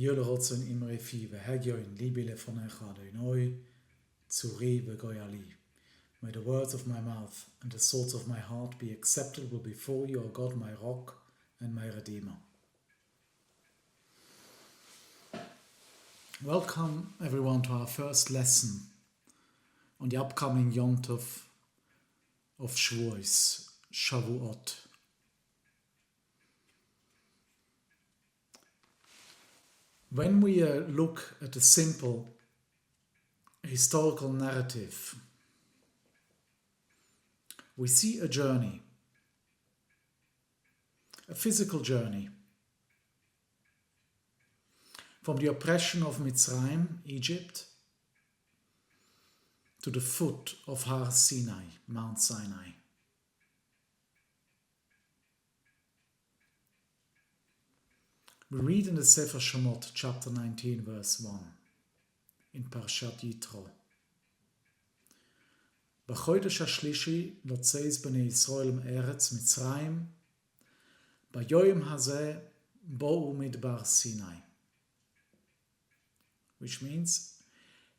Yulrotsen imrefi vehagyoin libile fonechado noi tsuri vegoyali. May the words of my mouth and the thoughts of my heart be acceptable before you, O God, my rock and my redeemer. Welcome everyone to our first lesson on the upcoming Yom Tov of Shavuot. When we look at the simple historical narrative, we see a journey, a physical journey, from the oppression of Mitzrayim, Egypt, to the foot of Har Sinai, Mount Sinai. We read in the Sefer Shemot, chapter 19, verse 1, in Pshat Yitro. B'chodesh hashlishi notzeis b'nei Yisrael me'eretz Mitzrayim, b'yoyim hazeh bo'u midbar Sinai. Which means,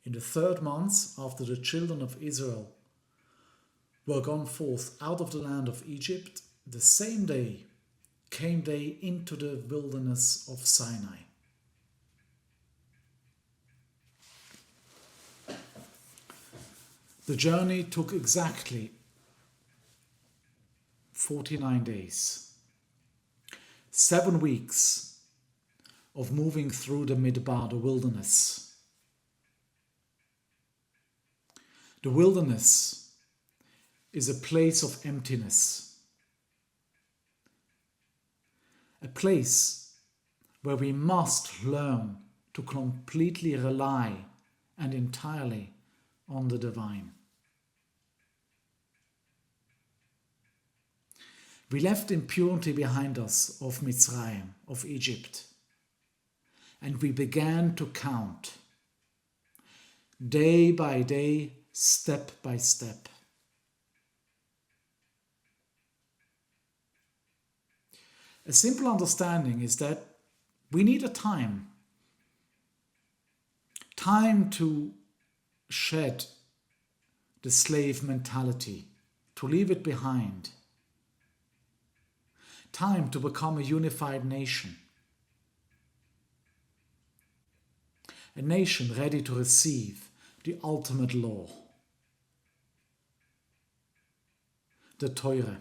in the third month after the children of Israel were gone forth out of the land of Egypt, the same day came they into the wilderness of Sinai. The journey took exactly 49 days, 7 weeks of moving through the Midbar, the wilderness. The wilderness is a place of emptiness. A place where we must learn to completely rely and entirely on the divine. We left impurity behind us of Mitzrayim, of Egypt, and we began to count, day by day, step by step. A simple understanding is that we need a time to shed the slave mentality, to leave it behind, time to become a unified nation, a nation ready to receive the ultimate law, the Torah.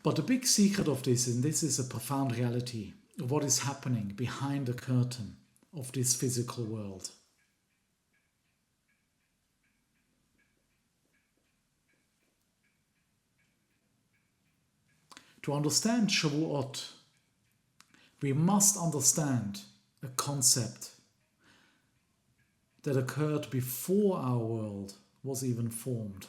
But the big secret of this, and this is a profound reality of what is happening behind the curtain of this physical world. To understand Shavuot, we must understand a concept that occurred before our world was even formed.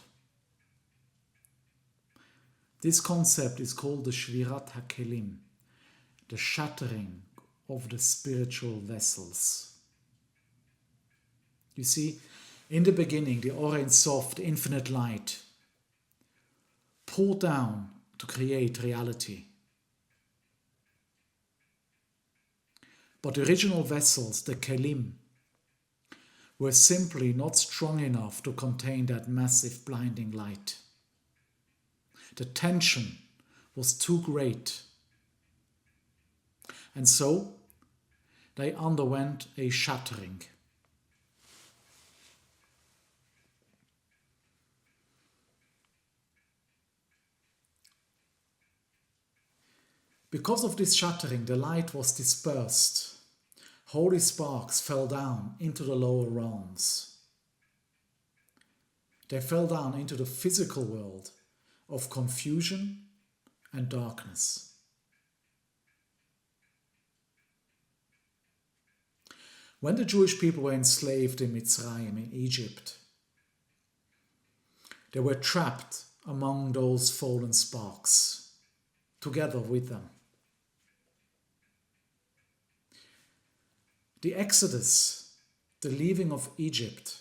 This concept is called the Shvirat Hakelim, the shattering of the spiritual vessels. You see, in the beginning, the Or Ein Sof, the infinite light, poured down to create reality. But the original vessels, the Kelim, were simply not strong enough to contain that massive blinding light. The tension was too great. And so they underwent a shattering. Because of this shattering, the light was dispersed. Holy sparks fell down into the lower realms. They fell down into the physical world of confusion and darkness. When the Jewish people were enslaved in Mitzrayim, in Egypt, they were trapped among those fallen sparks, together with them. The Exodus, the leaving of Egypt,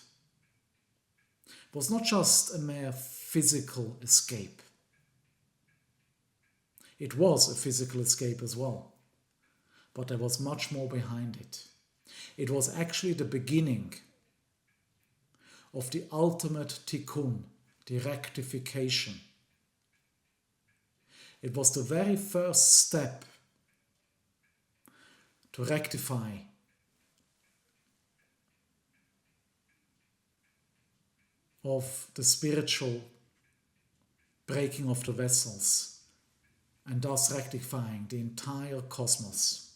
was not just a mere physical escape. It was a physical escape as well, but there was much more behind it. It was actually the beginning of the ultimate tikkun, the rectification. It was the very first step to rectify of the spiritual breaking of the vessels and thus rectifying the entire cosmos.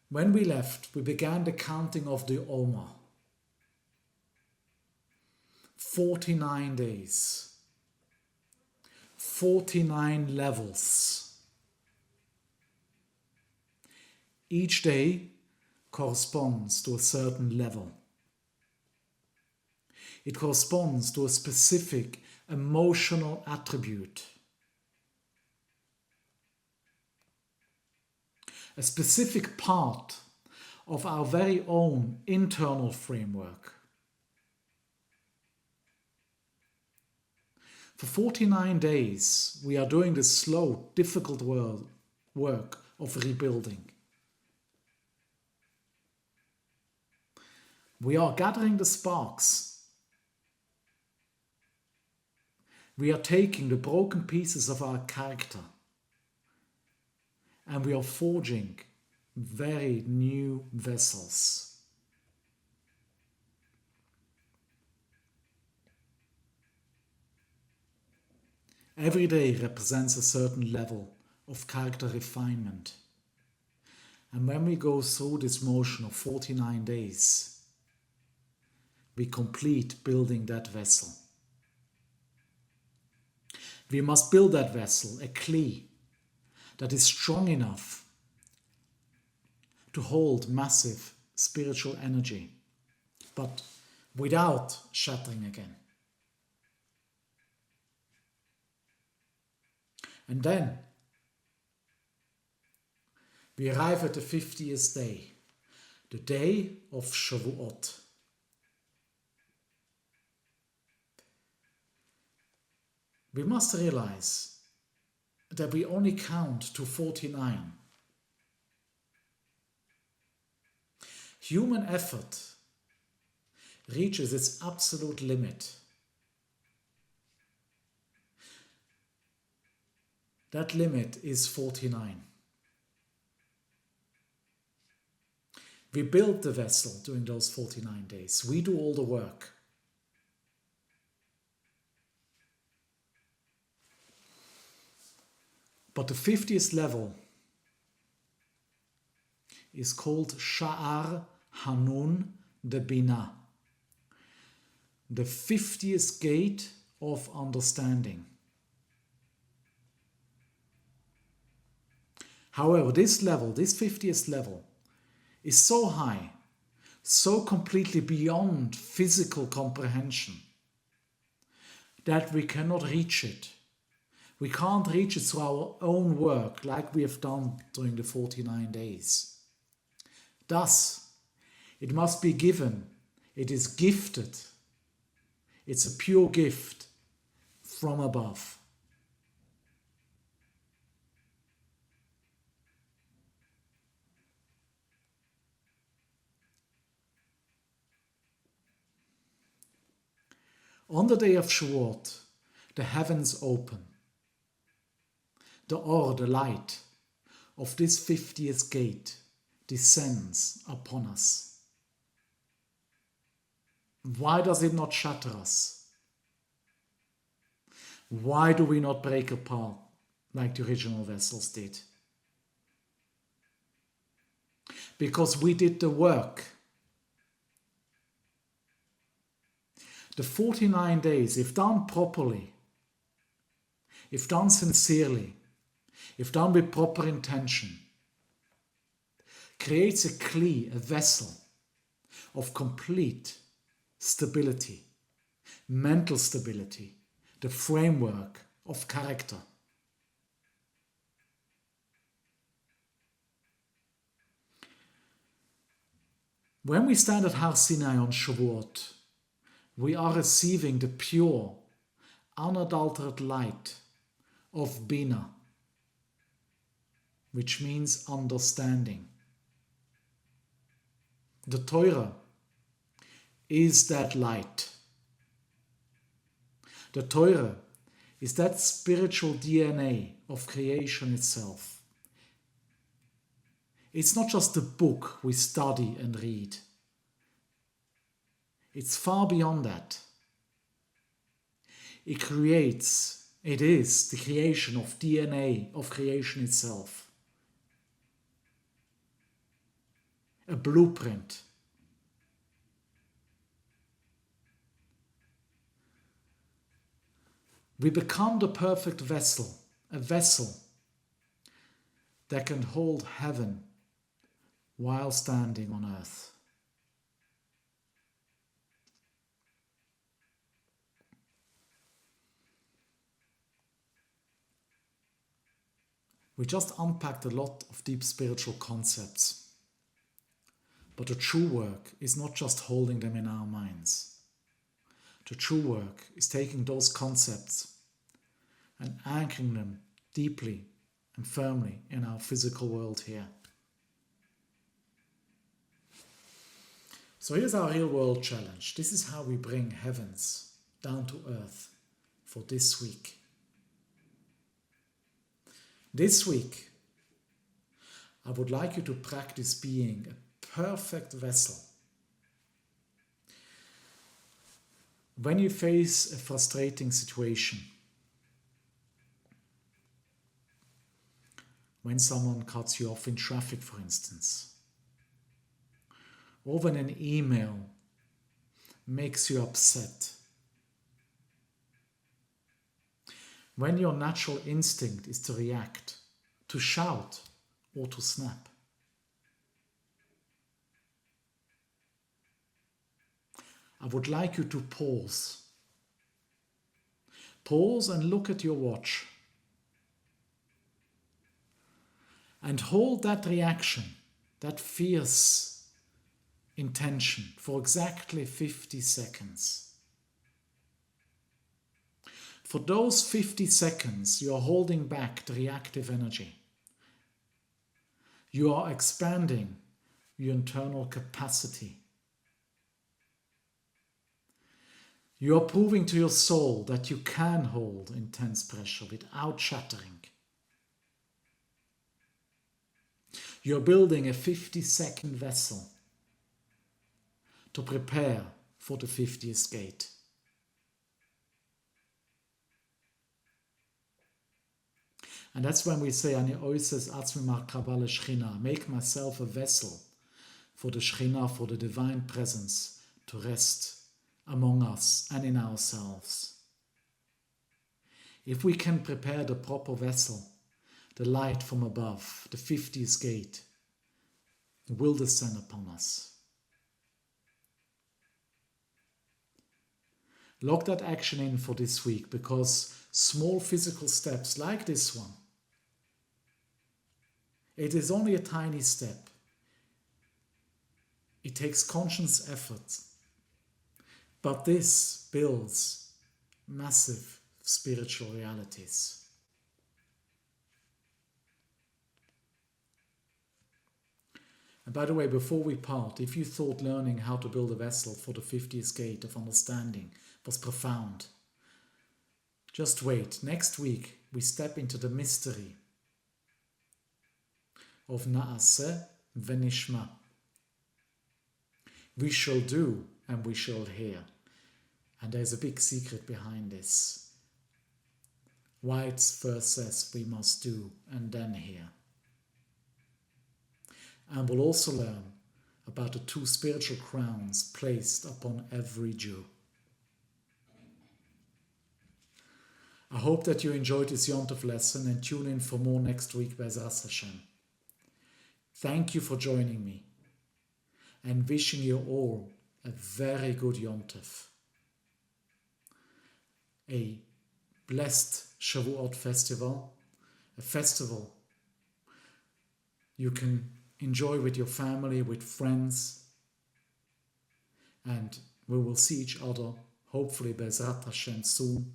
When we left, we began the counting of the Omer. 49 days, 49 levels. Each day corresponds to a certain level. It corresponds to a specific emotional attribute, a specific part of our very own internal framework. For 49 days, we are doing this slow, difficult work of rebuilding. We are gathering the sparks. We are taking the broken pieces of our character and we are forging very new vessels. Every day represents a certain level of character refinement. And when we go through this motion of 49 days, we complete building that vessel. We must build that vessel, a kli, that is strong enough to hold massive spiritual energy, but without shattering again. And then we arrive at the 50th day, the day of Shavuot. We must realize that we only count to 49. Human effort reaches its absolute limit. That limit is 49. We build the vessel during those 49 days. We do all the work. But the 50th level is called Sha'ar Hanun de Binah, the 50th gate of understanding. However, this level, this 50th level, is so high, so completely beyond physical comprehension, that we cannot reach it. We can't reach it through our own work like we have done during the 49 days. Thus, it must be given. It is gifted. It's a pure gift from above. On the day of Shavuot, the heavens open. The Or, the light, of this 50th gate descends upon us. Why does it not shatter us? Why do we not break apart like the original vessels did? Because we did the work. The 49 days, if done properly, if done sincerely, if done with proper intention, creates a kli, a vessel of complete stability, mental stability, the framework of character. When we stand at Har Sinai on Shavuot, we are receiving the pure, unadulterated light of Binah, which means understanding. The Torah is that light. The Torah is that spiritual DNA of creation itself. It's not just a book we study and read. It's far beyond that. It is the creation of DNA of creation itself. A blueprint. We become the perfect vessel, a vessel that can hold heaven while standing on earth. We just unpacked a lot of deep spiritual concepts. But the true work is not just holding them in our minds. The true work is taking those concepts and anchoring them deeply and firmly in our physical world here. So here's our real world challenge. This is how we bring heavens down to earth for this week. This week, I would like you to practice being a perfect vessel. When you face a frustrating situation, when someone cuts you off in traffic, for instance, or when an email makes you upset, when your natural instinct is to react, to shout, or to snap, I would like you to pause. Pause and look at your watch. And hold that reaction, that fierce intention, for exactly 50 seconds. For those 50 seconds, you are holding back the reactive energy. You are expanding your internal capacity. You are proving to your soul that you can hold intense pressure without shattering. You are building a 50-second vessel to prepare for the 50th gate. And that's when we say, Ani oises atzmi mar Kabbalah Shchina, make myself a vessel for the Shchina, for the divine presence to rest among us and in ourselves. If we can prepare the proper vessel, the light from above, the 50th gate, will descend upon us. Lock that action in for this week, because small physical steps like this one, it is only a tiny step. It takes conscious effort. But this builds massive spiritual realities. And by the way, before we part, if you thought learning how to build a vessel for the 50th gate of understanding was profound, just wait. Next week, we step into the mystery of Na'aseh v'nishma. We shall do and we shall hear. And there's a big secret behind this. Why it first says we must do and then hear. And we'll also learn about the 2 spiritual crowns placed upon every Jew. I hope that you enjoyed this Yom Tov lesson and tune in for more next week, Be'ezras Hashem. Thank you for joining me and wishing you all a very good Yom Tov. A blessed Shavuot festival, a festival you can enjoy with your family, with friends, and we will see each other, hopefully Be'ezrat Hashem soon.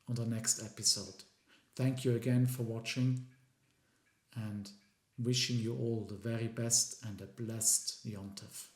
on the next episode. Thank you again for watching, and wishing you all the very best and a blessed Yom Tov.